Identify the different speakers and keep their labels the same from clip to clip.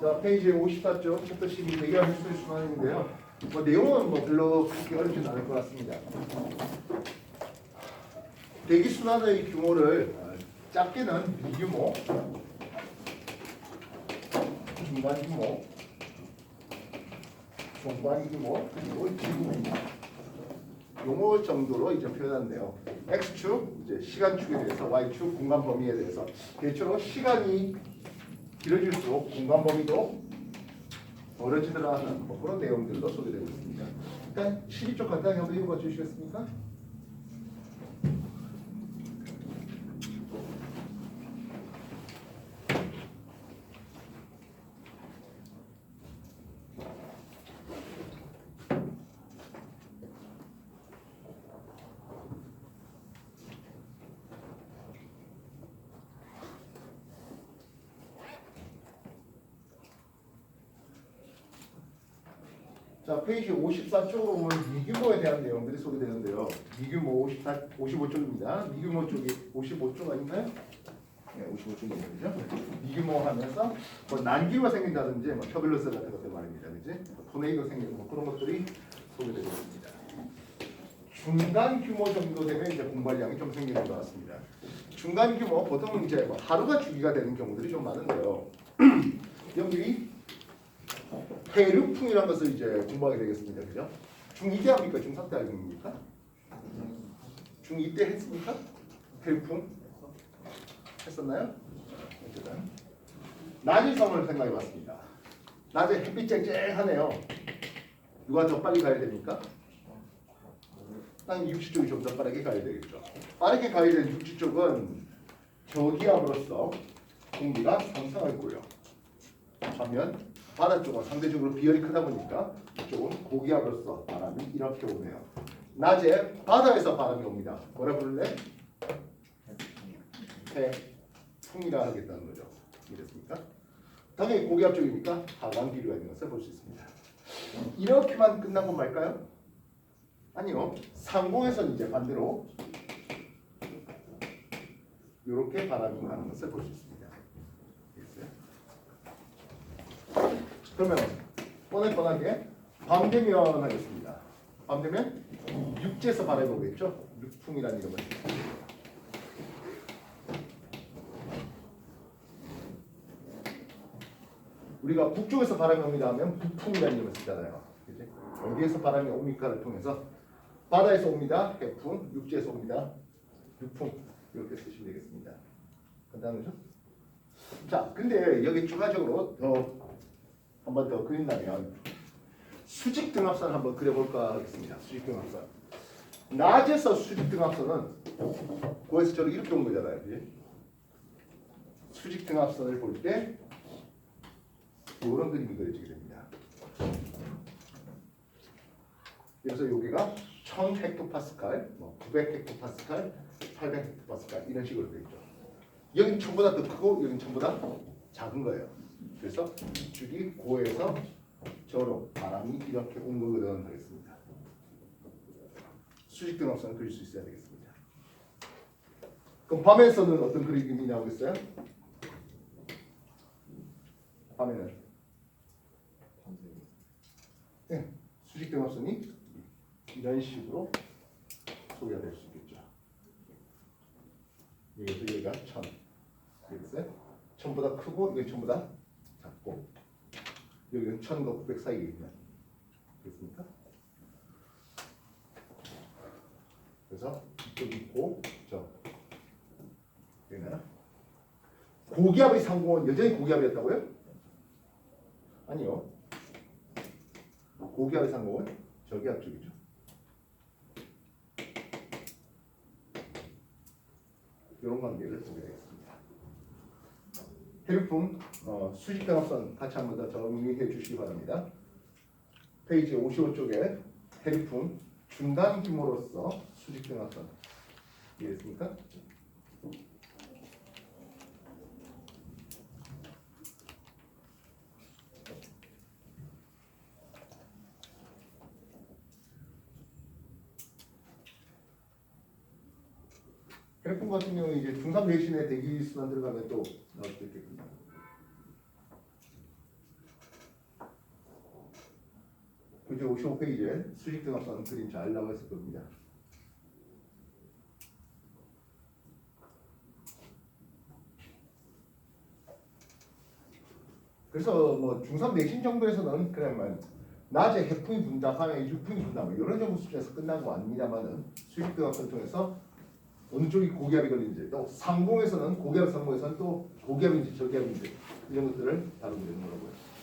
Speaker 1: 자, 페이지 54쪽 챕터 12 대기업 횟수의 순환인데요. 뭐 내용은 뭐 별로 그렇게 어렵진 않을 것 같습니다. 대기 순환의 규모를 작게는 미규모, 중간 규모, 중간 규모, 그리고 지구모 요거 정도로 이제 표현한대요. x축 이제 시간축에 대해서, y축 공간 범위에 대해서. 대체로 시간이 길어질수록 공간 범위도 벌어지더라 하는 뭐 그런 내용들도 소개되고 있습니다. 일단 12쪽 간단히 한번 읽어봐 주시겠습니까? 자, 페이지 54쪽으로 보면 미규모에 대한 내용들이 소개되는데요. 미규모 55쪽입니다. 미규모 쪽이 55쪽 아닌가요? 네, 55쪽이죠. 미규모 하면서 뭐 난기가 생긴다든지 뭐 터뷸런스 같은 것들 말입니다. 그지? 토네이도 생기고 뭐 그런 것들이 소개되고 있습니다. 중간 규모 정도 되면 이제 공발량이 좀 생기는 것 같습니다. 중간 규모 보통 이제 뭐 하루가 주기가 되는 경우들이 좀 많은데요. 여기 해류풍이라는 것을 이제 공부하게 되겠습니다. 그죠? 중2 때 합니까? 중3 때 합니까? 중2 때 했습니까? 해류풍? 했었나요? 어쨌든 낮의 섬을 생각해 봤습니다. 낮에 햇빛 쨍쨍하네요. 누가 더 빨리 가야 됩니까? 땅 육지 쪽이 좀 더 빠르게 가야 되겠죠. 빠르게 가야 되는 육지 쪽은 저기압으로서 공기가 상승하고요. 반면 바다 쪽은 상대적으로 비열이 크다 보니까 이쪽은 고기압으로서 바람이 이렇게 오네요. 낮에 바다에서 바람이 옵니다. 뭐라 부를래? 해풍이라 하겠다는 거죠. 이랬습니까? 당연히 고기압 쪽이니까 하강 기류가 있는 것을 볼 수 있습니다. 이렇게만 끝나고 말까요? 아니요. 상공에서는 이제 반대로 이렇게 바람이 가는 것을 볼 수 있습니다. 그러면 뻔하게 밤 되면 하겠습니다. 밤 되면 육지에서 바람이 오겠죠? 육풍이라는 이름을. 우리가 북쪽에서 바람이 옵니다 하면 북풍이라는 이름을 쓰잖아요. 그치? 어디에서 바람이 옵니까를 통해서 바다에서 옵니다. 해풍, 육지에서 옵니다. 육풍 이렇게 쓰시면 되겠습니다. 간단하죠? 자, 근데 여기 추가적으로 한 번 더 그린다면 수직 등압선을 한번 그려볼까 하겠습니다. 수직 등압선. 낮에서 수직 등압선은 거기서 저를 이렇게 온 거잖아요. 그치? 수직 등압선을 볼 때 이런 그림이 그려지게 됩니다. 그래서 여기가 1000 헥토파스칼, 900 헥토파스칼, 800 헥토파스칼 이런 식으로 되어 있죠. 여기는 전보다 더 크고 여기는 전보다 작은 거예요. 그래서 이쪽이 고에서 저로 바람이 이렇게 온 거거든 하겠습니다. 수직 등압선을 그릴 수 있어야 되겠습니다. 그럼 밤에서는 어떤 그림이 나오겠어요? 밤에는 네, 수직 등압선이 이런 식으로 소개가 될 수 있겠죠. 여기서 여기가 1000 되겠어요? 1000보다 크고 이게 1000보다 작고 여기는 1000과 900 사이겠네요. 됐습니까? 그래서 이쪽이 있고 여기는 고기압의 상공은 여전히 고기압이었다고요? 아니요. 고기압의 상공은 저기압 쪽이죠. 이런 관계를 보게 되겠습니다. 해류풍 수직 등압선 같이 한번 더 정리해 주시기 바랍니다. 페이지 55쪽에 해류풍 중간 규모로서 수직 등압선 이해했습니까? 해류풍 같은 경우는 이제 중삼 대신에 대기 순환 들어가면 또 나올 수 있겠군요. 교재 55페이지에 수직 등압선 그림 잘 나와 있을 겁니다. 그래서 뭐 중3 내신 정도에서는 그냥 낮에 해풍이 분다, 밤에 육풍이 분다 뭐 이런 정도 수준에서 끝난 거 아닙니다만은 수직 등압선 통해서 어느 쪽이 고기압이 걸리는지 또 상공에서는 고기압, 상공에서는 또 고기압인지 저기압인지 이런 것들을 다루게 되는 거라고요.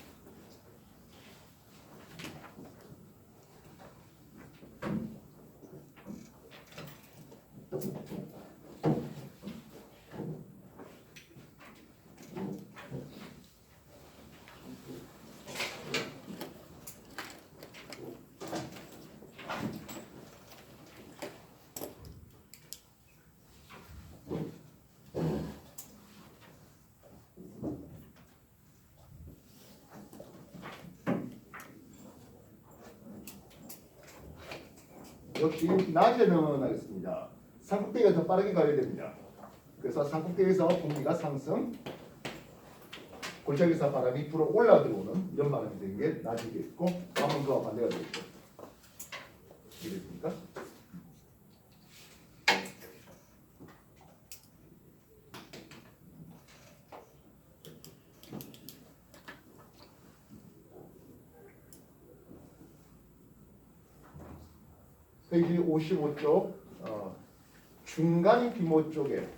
Speaker 1: 역시 낮에는 하겠습니다. 산꼭대기가 더 빠르게 가야 됩니다. 그래서 산꼭대기에서 공기가 상승, 골짜기에서 바람이 불어 올라 들어오는 이런 바람이 되는 게 낮이겠고, 밤은 그와 반대가 되겠죠. 이해됐습니까? 페이지 55쪽 중간 규모 쪽에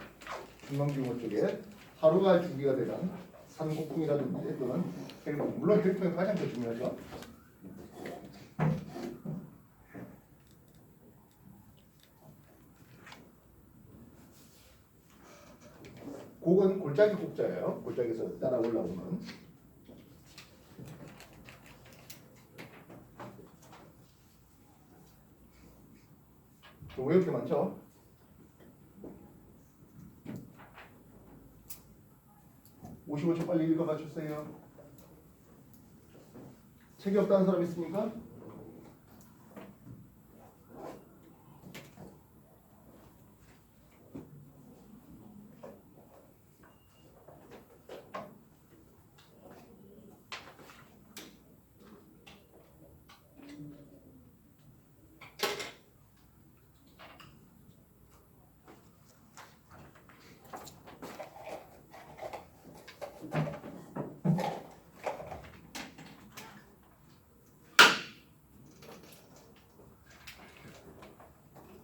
Speaker 1: 하루가 주기가 되는 산고풍이라든지 또는 헬풍, 물론 헬풍이 가장 더 중요하죠. 곡은 골짜기 곡자예요. 골짜기에서 따라 올라오는. 왜 이렇게 많죠? (55초) 빨리 읽어봐 주세요. 책이 없다는 사람 있습니까?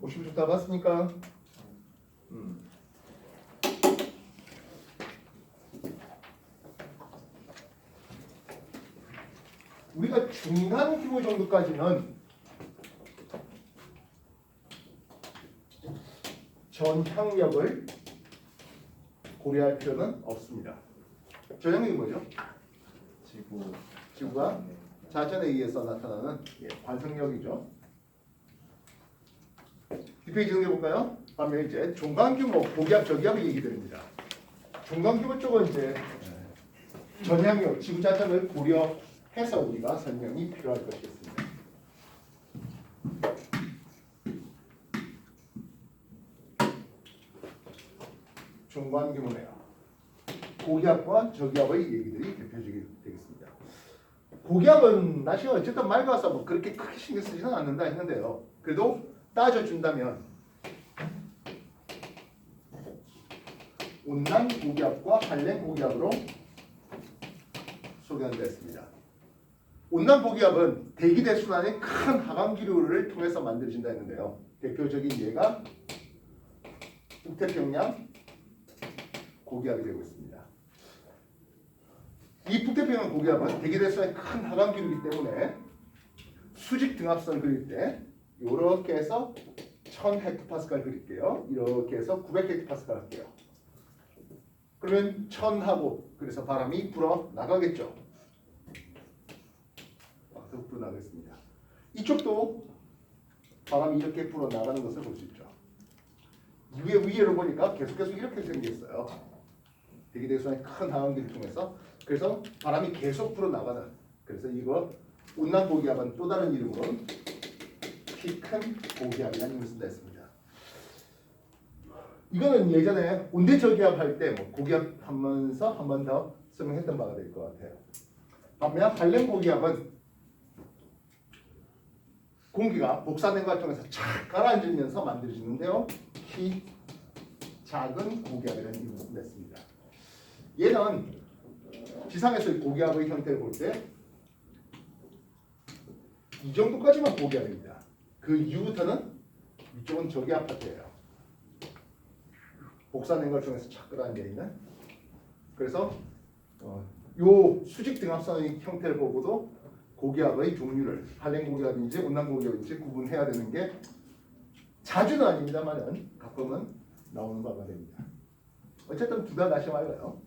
Speaker 1: (55초) 다 봤습니까? 우리가 중간 규모 정도까지는 전향력을 고려할 필요는 없습니다. 전향력이 뭐죠? 지구가 자전에 의해서 나타나는 관성력이죠. 뒷페이지 넘겨볼까요? 반면 이제 중간규모 고기압 저기압을 얘기됩니다. 중간규모 쪽은 이제 전향력 지구 자전을 고려해서 우리가 설명이 필요할 것이겠습니다. 중간규모네요. 고기압과 저기압의 얘기들이 대표적이 되겠습니다. 고기압은 날씨가 어쨌든 맑아서 뭐 그렇게 크게 신경 쓰지는 않는다 했는데요. 그래도 따져준다면 온난 고기압과 한랭 고기압으로 소개한다 했습니다. 온난 고기압은 대기 대순환의 큰 하강 기류를 통해서 만들어진다 했는데요. 대표적인 예가 북태평양 고기압이 되고 있습니다. 이 북태평양 고기압은 대기 대순환의 큰 하강 기류이기 때문에 수직 등압선 그릴 때 이렇게 해서 1000헥토파스칼 그릴게요. 이렇게 해서 900헥토파스칼 할게요. 그러면 1000하고 그래서 바람이 불어 나가겠죠. 불어 나가겠습니다. 이쪽도 바람이 이렇게 불어 나가는 것을 볼 수 있죠. 위에로 보니까 계속해서 이렇게 생겼어요. 대기 대순환의 큰 하강기를 통해서 그래서 바람이 계속 불어 나가는. 그래서 이거 온난 고기압은 또 다른 이름으로 키 큰 고기압이라는 이름을 쓴다 했습니다. 이거는 예전에 온대 저기압 할 때 뭐 고기압 하면서 한 번 더 설명했던 바가 될 것 같아요. 반면 한랭 고기압은 공기가 복사냉각을 통해서 착 가라앉으면서 만들어지는데요. 키 작은 고기압이라는 이름을 냈습니다. 얘는 지상에서의 고기압의 형태를 볼 때 이 정도까지만 고기압입니다. 그 이후부터는 이쪽은 저기압 파트예요. 복사냉각을 통해서 착 가라앉아 있는. 그래서 요 수직 등압선의 형태를 보고도 고기압의 종류를 한랭 고기압인지 온난 고기압인지 구분해야 되는 게 자주는 아닙니다만은 가끔은 나오는 바가 됩니다. 어쨌든 둘 다 다시 말해요.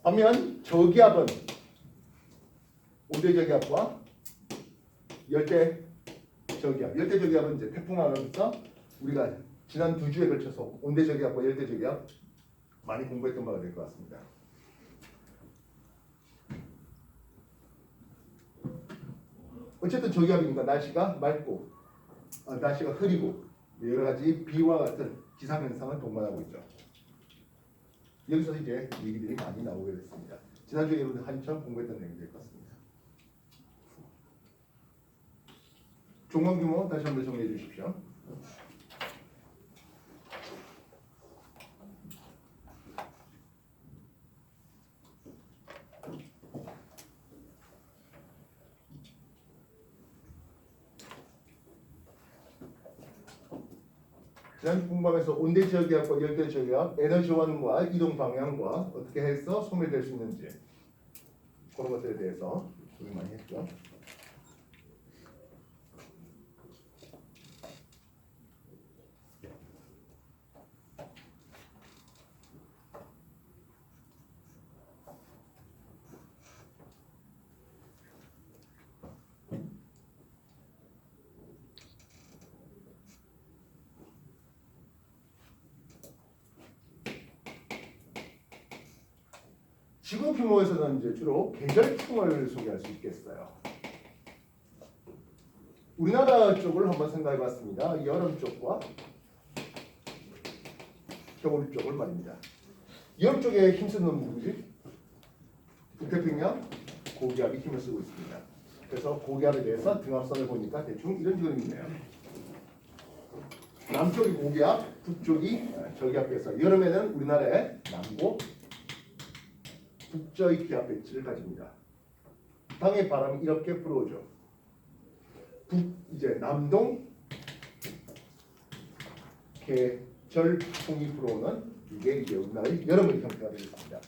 Speaker 1: 반면 저기압은 온대 저기압과 열대 저기압. 열대 저기압은 이제 태풍하면서 우리가 지난 2주에 걸쳐서 온대 저기압과 열대 저기압 많이 공부했던 바가 될 것 같습니다. 어쨌든 저기압이니까 날씨가 맑고 날씨가 흐리고 여러 가지 비와 같은 기상 현상을 동반하고 있죠. 여기서 이제 얘기들이 많이 나오게 됐습니다. 지난주에 여러분들 한참 공부했던 내용이 될 것 같습니다. 종원 규모 다시 한번 정리해 주십시오. 지난 공부하면서 온대 저기압과 열대 저기압, 에너지 원과 이동 방향과 어떻게 해서 소멸될 수 있는지 그런 것들에 대해서 소개 많이 했죠. 지구 규모에서는 이제 주로 계절풍을 소개할 수 있겠어요. 우리나라 쪽을 한번 생각해봤습니다. 여름 쪽과 겨울 쪽을 말입니다. 여름 쪽에 힘쓰는 건 누구지? 북태평양 고기압이 힘을 쓰고 있습니다. 그래서 고기압에 대해서 등압선을 보니까 대충 이런 그림이네요. 남쪽이 고기압, 북쪽이 저기압에서 여름에는 우리나라의 남고 북저의 기압 배치를 가집니다. 땅의 바람이 이렇게 불어오죠. 이제 남동 계절풍이 불어오는 이게 이제 우리나라의 여름의 형태가 되겠습니다.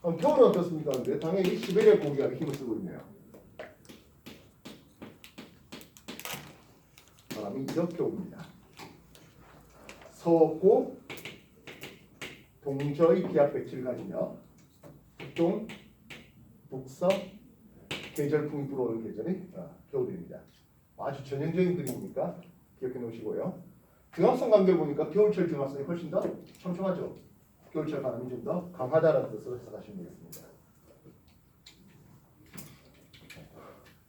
Speaker 1: 그럼 겨울은 어떻습니까? 근데 당연히 시베리아 고기압이 힘을 쓰고 있네요. 바람이 이렇게 옵니다. 서고 동저의 기압 배치를 가지며 북동, 북서 계절풍이 불어오는 계절이 겨울입니다. 아주 전형적인 그림이니까 기억해 놓으시고요. 등압선 관계를 보니까 겨울철 등압선이 훨씬 더 촘촘하죠. 겨울철 바람이 좀 더 강하다는 뜻으로 해석하시면 되겠습니다.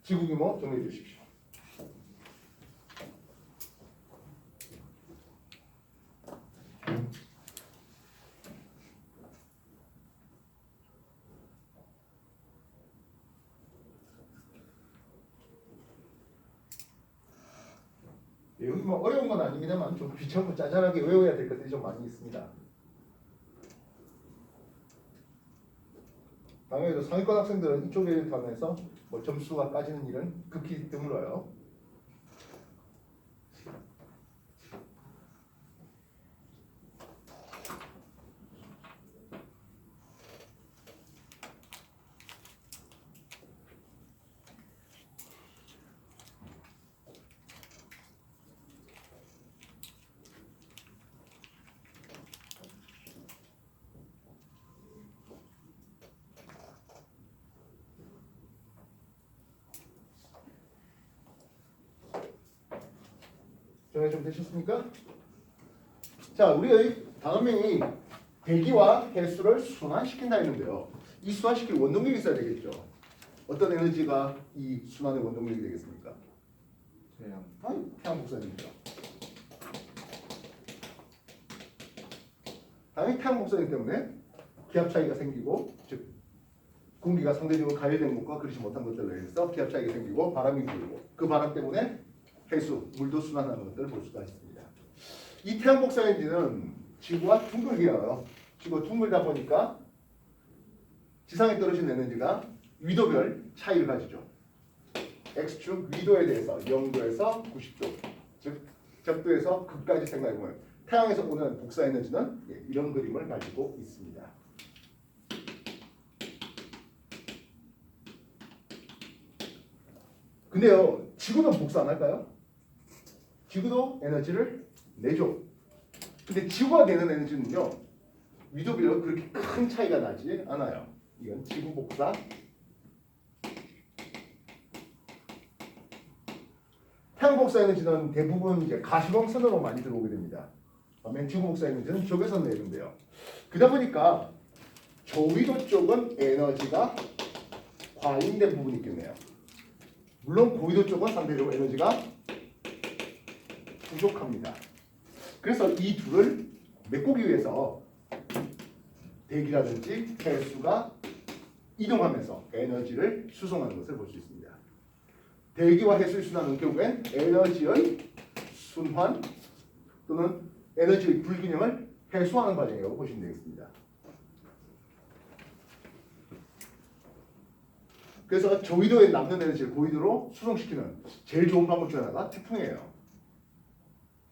Speaker 1: 지구 규모 정리해 주십시오. 여기 뭐 어려운 건 아닙니다만 좀 귀찮고 짜잘하게 외워야 될 것들이 좀 많이 있습니다. 당연히 상위권 학생들은 이쪽에 관해서 뭐 점수가 까지는 일은 극히 드물어요. 정리 좀 되셨습니까? 자, 우리의 다음이 대기와 해수를 순환시킨다 했는데요. 이 순환시킬 원동력이 있어야 되겠죠. 어떤 에너지가 이 순환의 원동력이 되겠습니까? 태양. 태양 복선입니다. 당연히 태양 복선이기 때문에 기압 차이가 생기고, 즉 공기가 상대적으로 가열된 것과 그렇지 못한 것들로 인해서 기압 차이가 생기고 바람이 불고 그 바람 때문에 해수, 물도 순환하는 것들을 볼 수가 있습니다. 이 태양 복사 엔진은 지구와 둥글게요. 지구가 둥글다 보니까 지상에 떨어진 에너지가 위도별 차이를 가지죠. X축 위도에 대해서 0도에서 90도, 즉 적도에서 극까지 생각해보면 태양에서 오는 복사 에너지는 이런 그림을 가지고 있습니다. 근데요, 지구는 복사 안 할까요? 지구도 에너지를 내죠. 근데 지구가 내는 에너지는요, 위도별로 그렇게 큰 차이가 나지 않아요. 이건 지구 복사. 태양 복사 에너지는 대부분 이제 가시광선으로 많이 들어오게 됩니다. 반면 지구 복사 에너지는 적외선 내는데요. 그러다 보니까 저위도 쪽은 에너지가 과잉된 부분이 있겠네요. 물론 고위도 쪽은 상대적으로 에너지가 부족합니다. 그래서 이 둘을 메꾸기 위해서 대기라든지 해수가 이동하면서 에너지를 수송하는 것을 볼 수 있습니다. 대기와 해수의 순환은 결국엔 에너지의 순환 또는 에너지의 불균형을 해소하는 과정이라고 보시면 되겠습니다. 그래서 저위도에 남는 에너지를 고위도로 수송시키는 제일 좋은 방법 중 하나가 태풍이에요.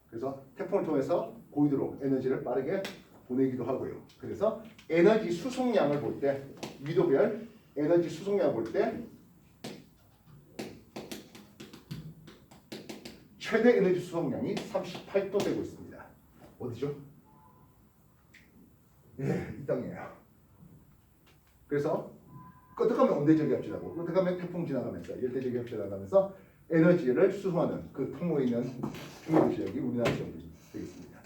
Speaker 1: 그래서 태풍을 통해서 고위도로 에너지를 빠르게 보내기도 하고요. 그래서 에너지 수송량을 볼 때 위도별 에너지 수송량을 볼 때 최대 에너지 수송량이 38도 되고 있습니다. 어디죠? 예, 이 땅이에요. 그래서 끄떡하면 온대저기압지라고, 끄떡하면 태풍 지나가면서 열대저기압 지나가면서 에너지를 수송하는 그 통로에 있는 중요한 지역이 우리나라 지역이 되겠습니다.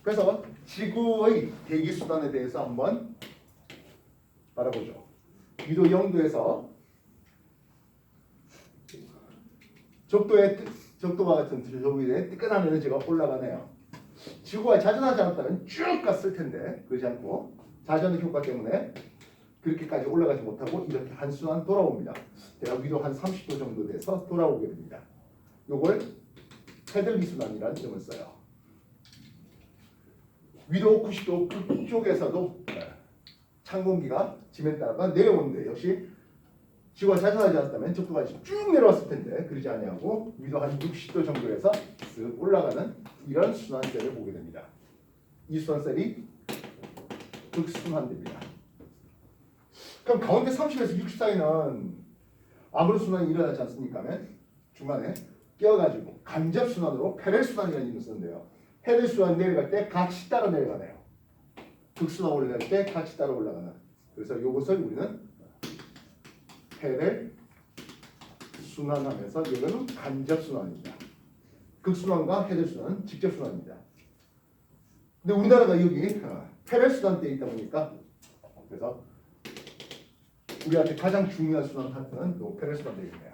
Speaker 1: 그래서 지구의 대기 수단에 대해서 한번 알아보죠. 위도 0도에서 적도와 같은 저위에 뜨끈한 에너지가 올라가네요. 지구가 자전하지 않았다면 쭉 갔을 텐데 그렇지 않고 자전의 효과 때문에 그렇게까지 올라가지 못하고 이렇게 한순환 돌아옵니다. 대략 위도 한 30도 정도 돼서 돌아오게 됩니다. 요걸 패들기 순환이라는 이름을 써요. 위도 90도 그쪽에서도 찬 공기가 지면에 따라가 내려오는데 역시 지구가 자전하지 않았다면 적도가 쭉 내려왔을 텐데 그러지 아니하고 위도 한 60도 정도에서 쓱 올라가는 이런 순환셀을 보게 됩니다. 이 순환셀이 극순환됩니다. 그럼 가운데 30에서 60 사이는 아무런 순환이 일어나지 않습니까? 중간에 껴가지고 간접순환으로 페렐순환이라는 이름을 쓰는데요. 페렐순환 내려갈 때 같이 따라 내려가네요. 극순환 올라갈 때 같이 따라 올라가는. 그래서 이것을 우리는 해를 순환하면서 이거는 간접순환입니다. 극순환과 해들순환은 직접순환입니다. 근데 우리나라가 여기 해를 순환대에 있다 보니까 그래서 우리한테 가장 중요한 순환 파트는 또 해를 순환대에 있네요.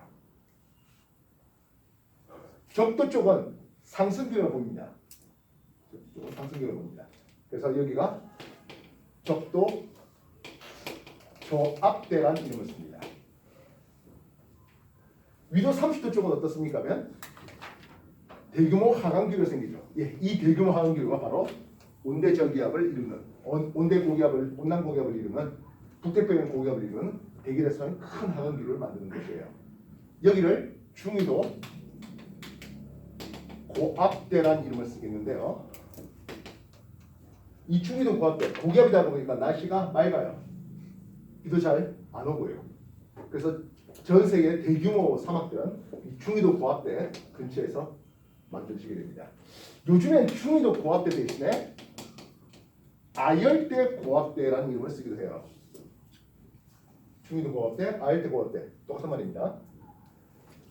Speaker 1: 적도 쪽은 상승기를 봅니다. 상승기를 봅니다. 그래서 여기가 적도 조압대라는 이름을 씁니다. 위도 30도 쪽은 어떻습니까? 하면 대규모 하강기류가 생기죠. 예, 이 대규모 하강기류가 바로 온대저기압을 이루는 온대고기압을 온난고기압을 이루는 북대평양 고기압을 이루는 대기에서는 큰 하강기류를 만드는 것이에요. 여기를 중위도 고압대라는 이름을 쓰겠는데요. 이 중위도 고압대 고기압이다 보니까 날씨가 맑아요. 비도 잘 안 오고요. 그래서 전 세계 대규모 사막들은 이 중위도 고압대 근처에서 만들어지게 됩니다. 요즘엔 중위도 고압대 대신에 아열대 고압대라는 이름을 쓰기도 해요. 중위도 고압대, 아열대 고압대 똑같은 말입니다.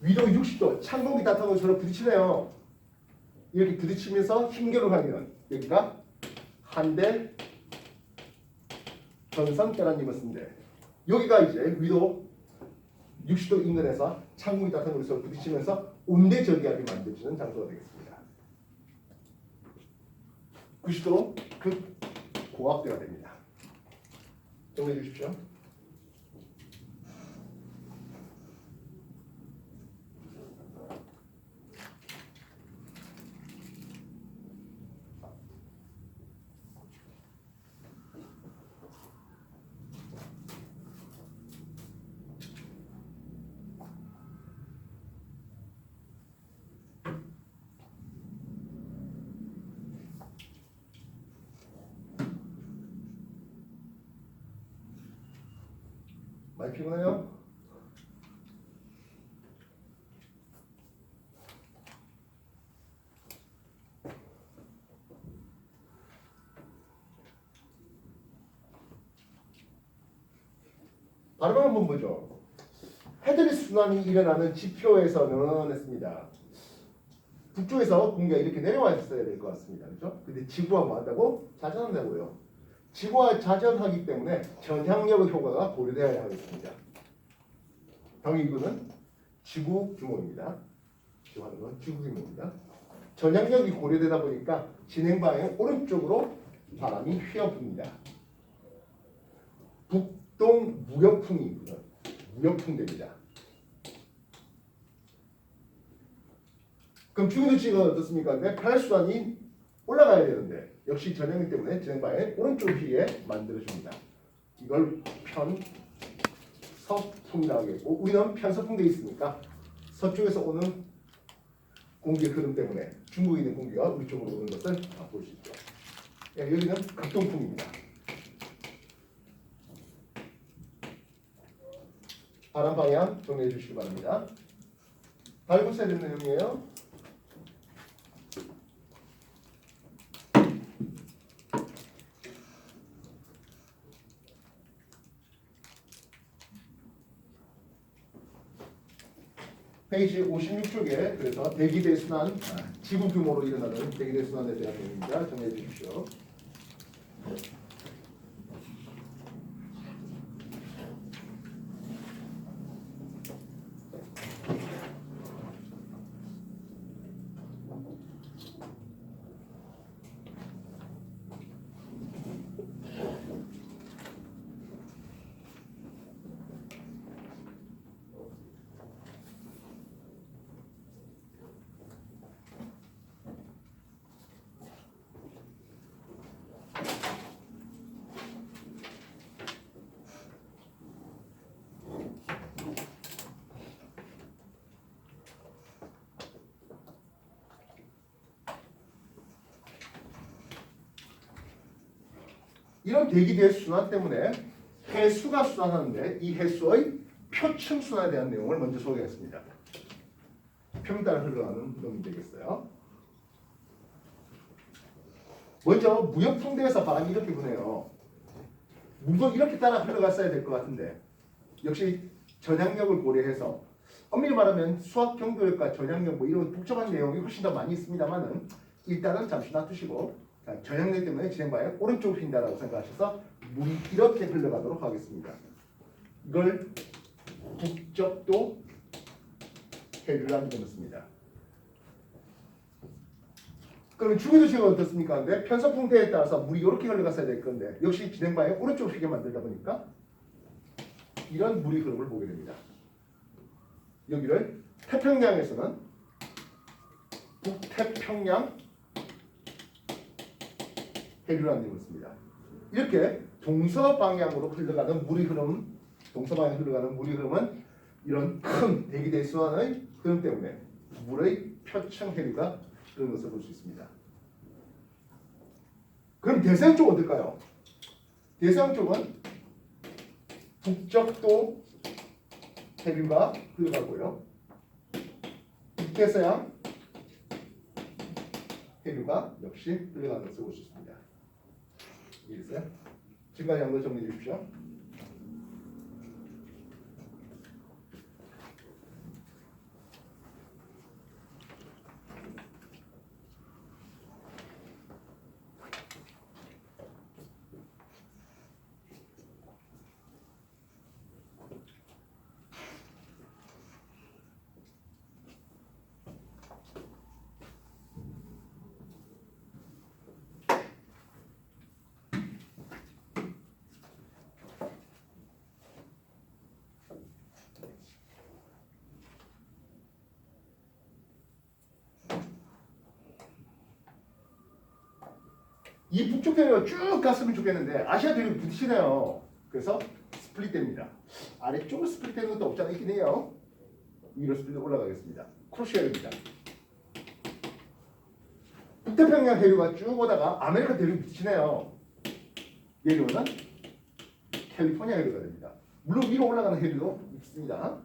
Speaker 1: 위도 60도 찬 공기 따뜻한 서로 부딪히네요. 이렇게 부딪히면서 힘겨루 가면 여기가 한대 전선대라는 이름을 쓰는데 여기가 이제 위도 60도 인근에서 찬 공기 따뜻한 공기 서로 부딪히면서 온대 저기압이 만들어지는 장소가 되겠습니다. 90도 극고압대가 됩니다. 정리해 주십시오. 많이 피곤해요? 바로 한번 보죠. 헤드리 순환이 일어나는 지표에서는 했습니다. 북쪽에서 공기가 이렇게 내려와 있어야 될 것 같습니다. 그렇죠? 근데 지구와 뭐 한다고? 자전한다고요. 지구와 자전하기 때문에 전향력 효과가 고려되어야 하겠습니다. 병위구는 지구 규모입니다. 지구하는 건 지구 규모입니다. 전향력이 고려되다 보니까 진행 방향 오른쪽으로 바람이 휘어붑니다. 북동 무역풍이 무역풍 됩니다. 그럼 중위도치가 어떻습니까? 내 팔수단이 올라가야 되는데 역시 전향력 때문에 진행 방향 오른쪽 휘에 만들어줍니다. 이걸 편서풍이라고 하겠고 우리는 편서풍 되어 있으니까 서쪽에서 오는 공기의 흐름 때문에 중국에 있는 공기가 우리 쪽으로 오는 것을 볼 수 있죠. 여기는 극동풍입니다. 바람 방향 정리해 주시기 바랍니다. 달고서야 되는 내용이에요. 페이지 56쪽에 그래서 대기대 순환, 지구 규모로 일어나는 대기대 순환에 대한 내용입니다. 정리해 주십시오. 이런 대기대 순환 때문에 해수가 순환하는데 이 해수의 표층 순환에 대한 내용을 먼저 소개했습니다. 표면 따라 흘러가는 놈이 되겠어요. 먼저 무역풍대에서 바람이 이렇게 부네요. 물건 이렇게 따라 흘러갔어야 될 것 같은데 역시 전향력을 고려해서 엄밀히 말하면 수학 경도력과 전향력 뭐 이런 복잡한 내용이 훨씬 더 많이 있습니다만은 일단은 잠시 놔두시고 전향력 때문에 진행 방향 오른쪽으로 휜다라고 생각하셔서 물이 이렇게 흘러가도록 하겠습니다. 이걸 북적도 해류라는 점을 씁니다. 그럼 중위도시가 어떻습니까? 근데 편서풍대에 따라서 물이 이렇게 흘러갔어야 될 건데 역시 진행 방향 오른쪽으로 휘게 만들다 보니까 이런 물의 흐름을 보게 됩니다. 여기를 태평양에서는 북태평양 해류라는 점을 씁니다. 이렇게 동서방향으로 흘러가는 물의 흐름, 동서방향 흘러가는 물의 흐름은 이런 큰 대기대 순환의 흐름 때문에 물의 표층 해류가 그런 것을 볼 수 있습니다. 그럼 대서양 쪽은 어떨까요? 대서양 쪽은 북적도 해류가 흘러가고요. 북대서양 해류가 역시 흘러가는 것을 볼 수 있습니다. 이해됐어요? 지금까지 한 거 정리해 주십시오. 이 북쪽 대륙가 쭉 갔으면 좋겠는데 아시아 대륙이 부딪히네요. 그래서 스플릿됩니다. 아래쪽으로 스플릿되는 것도 없지 않아 있긴 해요. 위로 스플릿 올라가겠습니다. 크로시아입니다. 북태평양 해류가 쭉 오다가 아메리카 대륙이 부딪히네요. 내려오는 캘리포니아 해류가 됩니다. 물론 위로 올라가는 해류도 있습니다.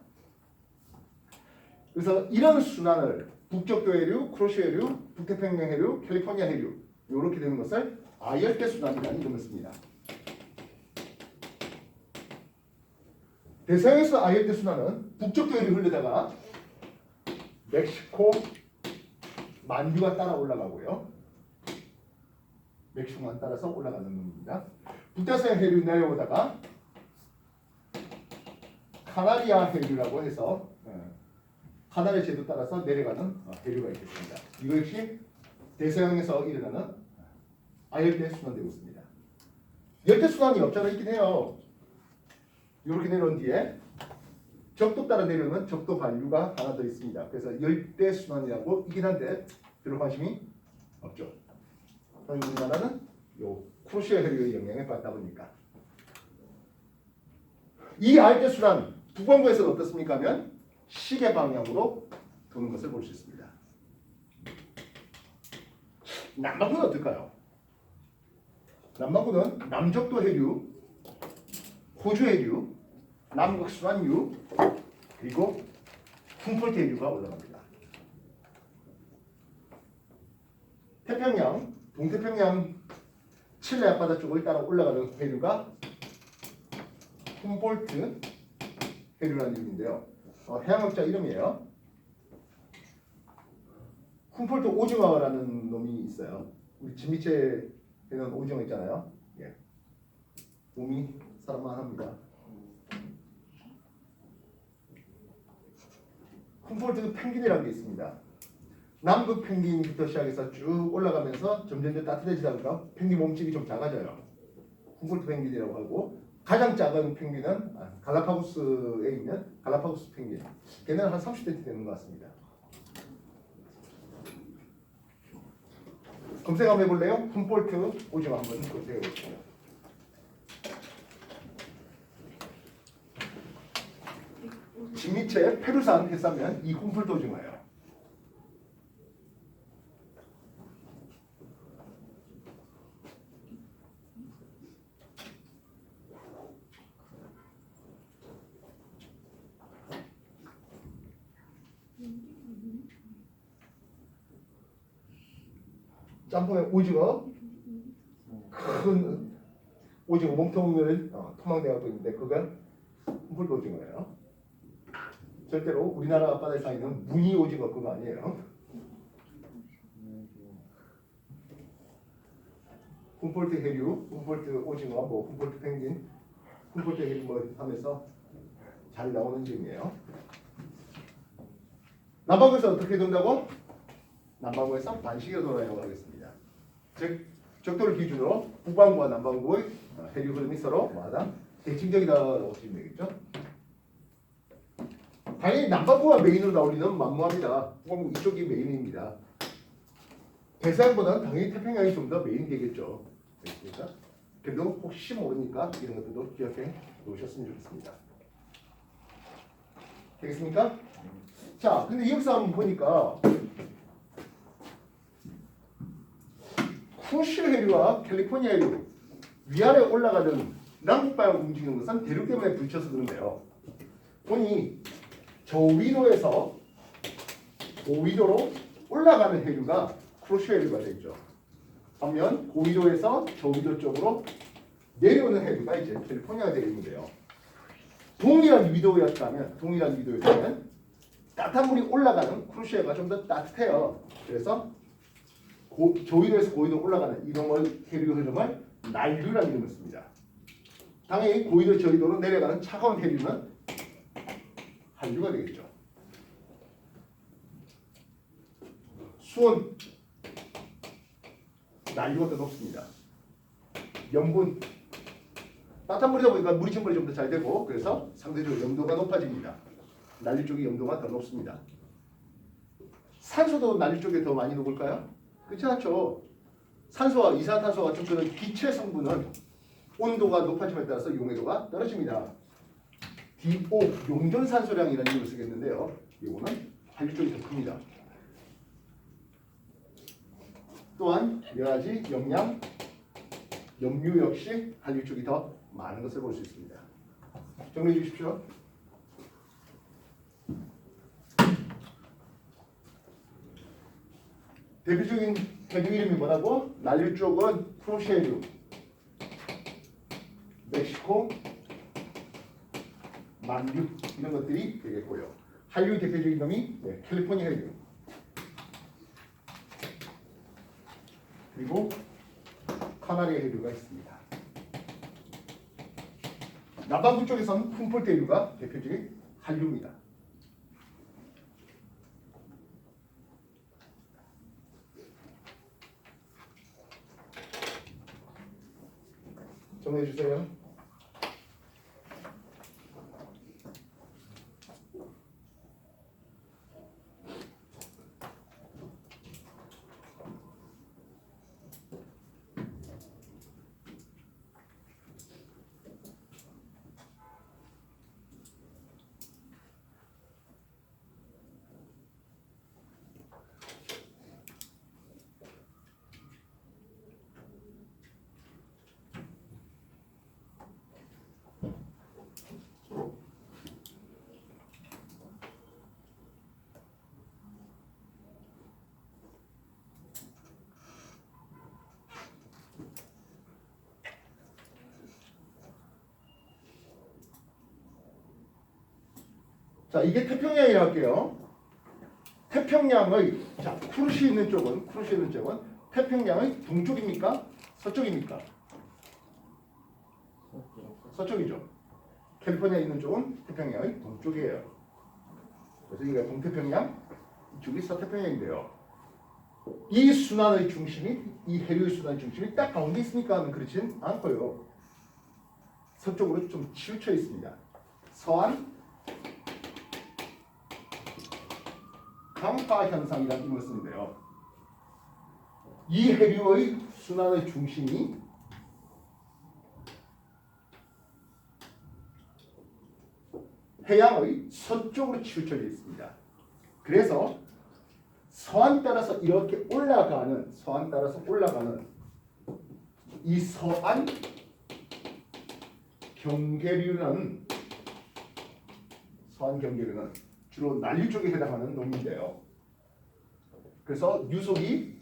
Speaker 1: 그래서 이런 순환을 북쪽도 해류, 크로시아 해류, 북태평양 해류, 캘리포니아 해류 이렇게 되는 것을 아열대 순환이라는 이름을 씁니다. 대서양에서 아열대 순환은 북쪽도 해류 흘러다가 멕시코 만주가 따라 올라가고요. 멕시코만 따라서 올라가는 놈입니다. 북다서양 해류 내려오다가 카나리아 해류라고 해서 카나리아 제도 따라서 내려가는 해류가 있겠습니다. 이거 역시 대서양에서 일어나는 아열대 순환되고 있습니다. 열대 순환이 없잖아 있긴 해요. 이렇게 내려온 뒤에 적도 따라 내려오는 적도 반류가 하나 더 있습니다. 그래서 열대 순환이라고 이긴 한데 별로 관심이 없죠. 우리나라는 요 크로시아 해류의 영향을 받다 보니까 이 아열대 순환 북반구에서는 어떻습니까? 하면 시계 방향으로 도는 것을 볼 수 있습니다. 남반구는 어떨까요? 남반구는 남적도 해류, 호주 해류, 남극 순환류 그리고 훔폴트 해류가 올라갑니다. 태평양, 동태평양 칠레 앞바다 쪽을 따라 올라가는 해류가 훔폴트 해류라는 이름인데요. 해양학자 이름이에요. 훔폴트 오징어라는 놈이 있어요. 우리 집 밑에 있는 오징어 있잖아요. 예. 몸이 사람만 합니다. 훔폴트 펭귄이라는 게 있습니다. 남극 펭귄부터 시작해서 쭉 올라가면서 점점 따뜻해지다 보니까 펭귄 몸집이 좀 작아져요. 훔폴트 펭귄이라고 하고 가장 작은 펭귄은 갈라파고스에 있는 갈라파고스 펭귄. 걔는 한 30cm 되는 것 같습니다. 검색 한번 해볼래요? 훔폴트 오징어 한번 검색해 볼게요. 진미채 페루산 해싸면 이 훔폴트 오징어예요. 짬뽕에 오징어 큰 오징어 몸통을 토막내갖고 있는데 그건 훔폴트 오징어예요. 절대로 우리나라 앞바다에 사는 무늬 오징어 그거 아니에요. 훔폴트 해류, 훔폴트 오징어, 뭐 훔폴트 펭귄, 훔폴트 해류 뭐 하면서 잘 나오는 점이에요. 남반구에서 어떻게 돈다고? 남반구에서 반시계로 돌아가려고 하겠습니다. 즉 적도를 기준으로 북반구와 남반구의 해류 흐름이 서로 마다 대칭적이다라고 보시면 되겠죠. 당연히 남반구가 메인으로 나오기는 만무합니다. 북반구 이쪽이 메인입니다. 대서양보다는 당연히 태평양이 좀 더 메인이 되겠죠. 그러니까 그래도 혹시 모르니까 이런 것들도 기억해 놓으셨으면 좋겠습니다. 되겠습니까? 자, 근데 여기서 한번 보니까 쿠시 해류와 캘리포니아 해류 위아래 올라가는 남북방향 움직이는 것은 대륙 때문에 부딪혀서 그런데요. 보니 저위도에서 고위도로 올라가는 해류가 크로시아 해류가 되죠. 반면 고위도에서 저위도 쪽으로 내려오는 해류가 이제 캘리포니아가 되겠는데요. 동일한 위도였다면 따뜻한 물이 올라가는 크로시아가 좀 더 따뜻해요. 그래서 저위도에서 고위도 올라가는 이동을 해류 흐름을 난류라는 이름을 씁니다. 당연히 고위도 저위도로 내려가는 차가운 해류는 한류가 되겠죠. 수온 난류가 더 높습니다. 염분 따뜻한 물이다 보니까 물이 증발이 좀 더 잘 되고 그래서 상대적으로 염도가 높아집니다. 난류 쪽이 염도가 더 높습니다. 산소도 난류 쪽에 더 많이 녹을까요? 그렇지 않죠. 산소와 이산화탄소 같은 그런 기체 성분은 온도가 높아짐에 따라서 용해도가 떨어집니다. DO 용존산소량이라는 이름을 쓰겠는데요. 이거는 한류 쪽이 더 큽니다. 또한 여러 가지 영양, 염류 역시 한류 쪽이 더 많은 것을 볼 수 있습니다. 정리해 주십시오. 대표적인 해류 이름이 뭐라고? 난류 쪽은 프로셰류, 멕시코, 만류 이런 것들이 되겠고요. 한류 대표적인 놈이 캘리포니아 해류, 그리고 카나리아 해류가 있습니다. 남반구 쪽에서는 훔폴트 해류가 대표적인 한류입니다. 정리해 주세요. 자, 이게 태평양이라고 할게요. 태평양의 쿠르시 있는 쪽은 태평양의 동쪽입니까? 서쪽입니까? 서쪽이죠. 캘리포니아에 있는 쪽은 태평양의 동쪽이에요. 그래서 이게 동태평양, 이쪽이 서태평양인데요. 이 순환의 중심이, 이 해류의 순환의 중심이 딱 가운데 있습니까? 하면 그렇진 않고요. 서쪽으로 좀 치우쳐 있습니다. 서안 강파 현상이라는 이름을 쓰는데요. 이 해류의 순환의 중심이 해양의 서쪽으로 치우쳐져 있습니다. 그래서 서안 따라서 이렇게 올라가는 이 서안 경계류는 주로 난류 쪽에 해당하는 놈인데요. 그래서 유속이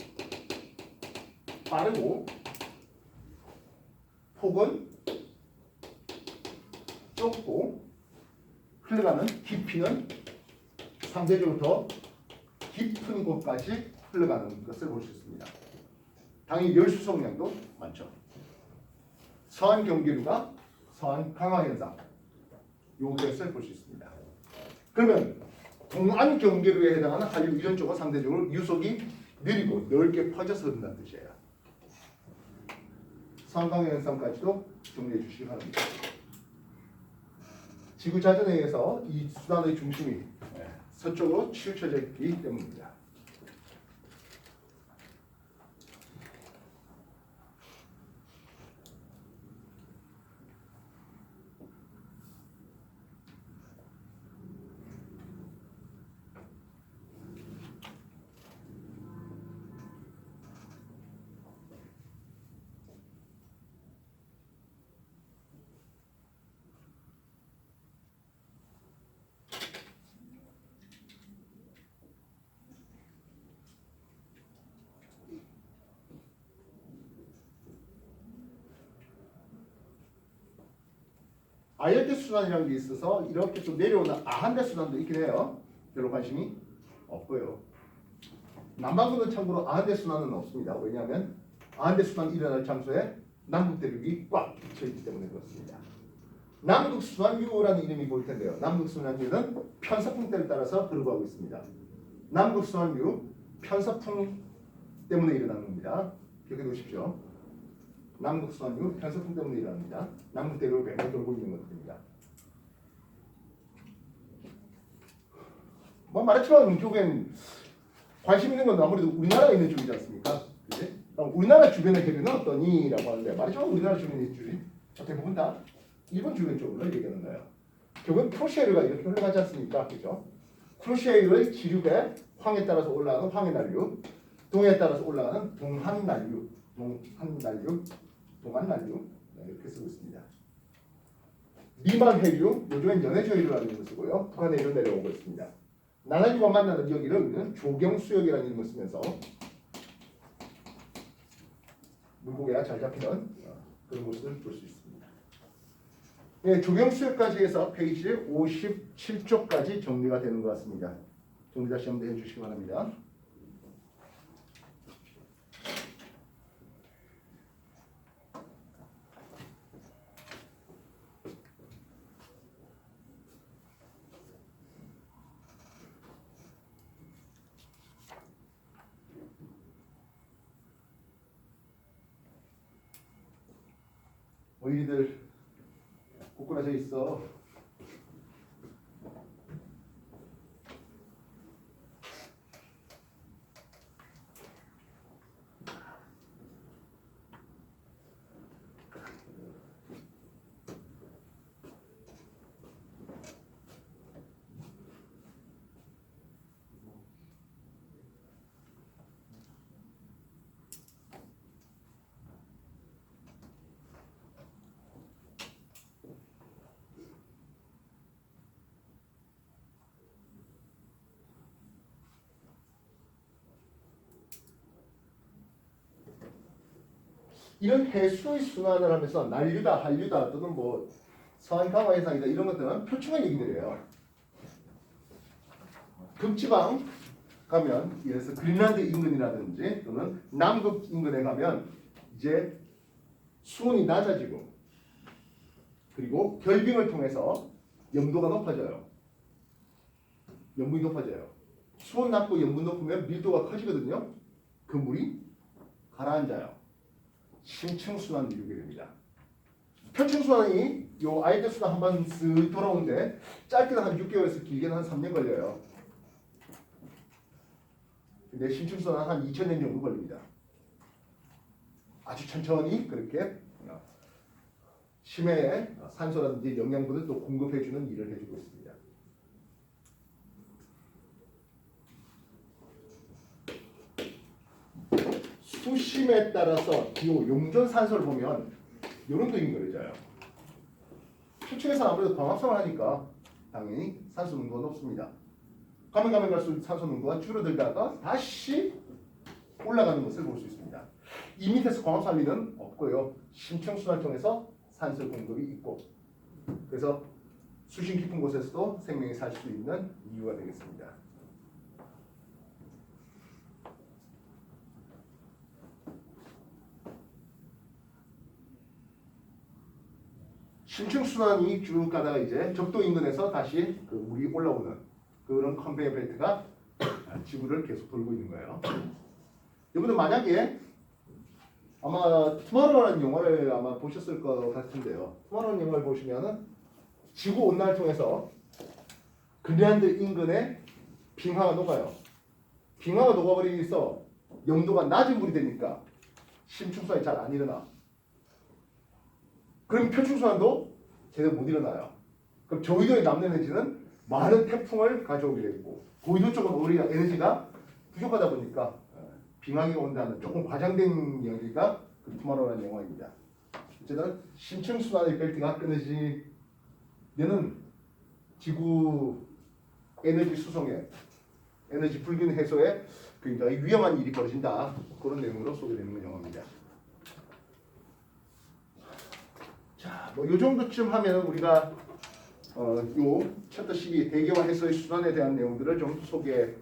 Speaker 1: 빠르고 폭은 좁고 흘러가는 깊이는 상대적으로 더 깊은 곳까지 흘러가는 것을 볼 수 있습니다. 당연히 열수송량도 많죠. 서안 경계류가 서안 강화 현상, 요것을 볼 수 있습니다. 그러면 동안 경계류에 해당하는 한류 이런 쪽은 상대적으로 유속이 느리고 넓게 퍼져서 흐른다는 뜻이에요. 서안 강화 현상까지도 정리해 주시기 바랍니다. 지구 자전에 의해서 이 순환의 중심이 서쪽으로 치우쳐져 있기 때문입니다. 아열대 순환이라는 게 있어서 이렇게 좀 내려오는 아한대 순환도 있긴 해요. 별로 관심이 없고요. 남반구는 참고로 아한대 순환은 없습니다. 왜냐하면 아한대 순환이 일어날 장소에 남북 대륙이 꽉 붙어있기 때문에 그렇습니다. 남북 순환류라는 이름이 보일 텐데요. 남북 순환류는 편서풍대를 따라서 흐르고 있습니다. 남북 순환류 편서풍 때문에 일어나는 겁니다. 기억해 두십시오. 남북 순환류 편서풍 때문에 일어납니다. 남북 대륙을 매번 돌고 있는 것들입니다. 뭐 말했지만 이쪽엔 관심 있는 건 아무래도 우리나라에 있는 쪽이지 않습니까? 그치? 그럼 우리나라 주변의 해류는 어떠니라고 하는데 말이죠. 우리나라 주변의 해류 대부분 다 일본 주변 쪽으로 얘기하는 거예요. 결국은 프로시아류가 이렇게 흘러가지 않습니까? 그죠? 프로시아류의 지류배 황에 따라서 올라가는 황해난류, 동해에 따라서 올라가는 동한난류, 동한난류 이렇게 쓰고 있습니다. 미만 해류, 요즘엔 연해주 해류라는 이름을 쓰고요. 북한 해류 내려오고 있습니다. 나나류가 만나는 여기를 우리는 조경수역이라는 이름을 쓰면서 물고기가 잘 잡히는 그런 모습을 볼 수 있습니다. 네, 조경수역까지 해서 페이지 57쪽까지 정리가 되는 것 같습니다. 정리 다시 한번 해주시기 바랍니다. 너희들 꼬꾸라져 있어. 이런 해수의 순환을 하면서 난류다, 한류다 또는 뭐 서한 강화 현상이다 이런 것들은 표충의 얘기들이에요. 극지방 가면 예를 들어서 그린란드 인근이라든지 또는 남극 인근에 가면 이제 수온이 낮아지고 그리고 결빙을 통해서 염도가 높아져요. 염분이 높아져요. 수온 낮고 염분 높으면 밀도가 커지거든요. 그 물이 가라앉아요. 심층순환을 이루게 됩니다. 표층순환이 요 아이들 순환 한번 쓱 돌아오는데 짧게는 한 6개월에서 길게는 한 3년 걸려요. 근데 심층순환 한 2000년 정도 걸립니다. 아주 천천히 그렇게 심해에 산소라든지 영양분을 또 공급해주는 일을 해주고 있습니다. 수심에 따라서 기호 용존산소를 보면 이런 그림이 그려져요. 수층에서 아무래도 광합성을 하니까 당연히 산소 농도가 높습니다. 가면 갈수록 산소 농도가 줄어들다가 다시 올라가는 것을 볼 수 있습니다. 이 밑에서 광합성할 리는 없고요. 심층순환을 통해서 산소 공급이 있고 그래서 수심 깊은 곳에서도 생명이 살 수 있는 이유가 되겠습니다. 심층순환이 쭉 가다가 이제 적도 인근에서 다시 그 물이 올라오는 그런 컨베이어 벨트가 지구를 계속 돌고 있는 거예요. 여러분들 만약에 아마 투마로우라는 영화를 아마 보셨을 것 같은데요. 투마로우라는 영화를 보시면은 지구 온난화를 통해서 그린란드 인근에 빙하가 녹아요. 빙하가 녹아버리면서 영도가 낮은 물이 되니까 심층순환이 잘 안 일어나. 그럼 표층순환도 제대로 못 일어나요. 그럼 저위도에 남는 에너지는 많은 태풍을 가져오게 되고 고위도 쪽은 오히려 에너지가 부족하다 보니까 빙하기 온다는 조금 과장된 이야기가 그 투마로우라는 영화입니다. 어쨌든 심층순환의 벨트가 끊어지면은 지구 에너지 수송에 에너지 불균 해소에 굉장히 위험한 일이 벌어진다. 그런 내용으로 소개되는 영화입니다. 자, 뭐 요 정도쯤 하면 우리가 요 챕터 12 대기와 해소의 순환에 대한 내용들을 좀 소개했을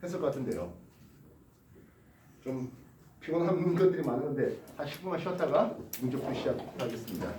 Speaker 1: 것 같은데요. 좀 피곤한 것들이 많은데 한 10분만 쉬었다가 문제 풀이 시작하겠습니다.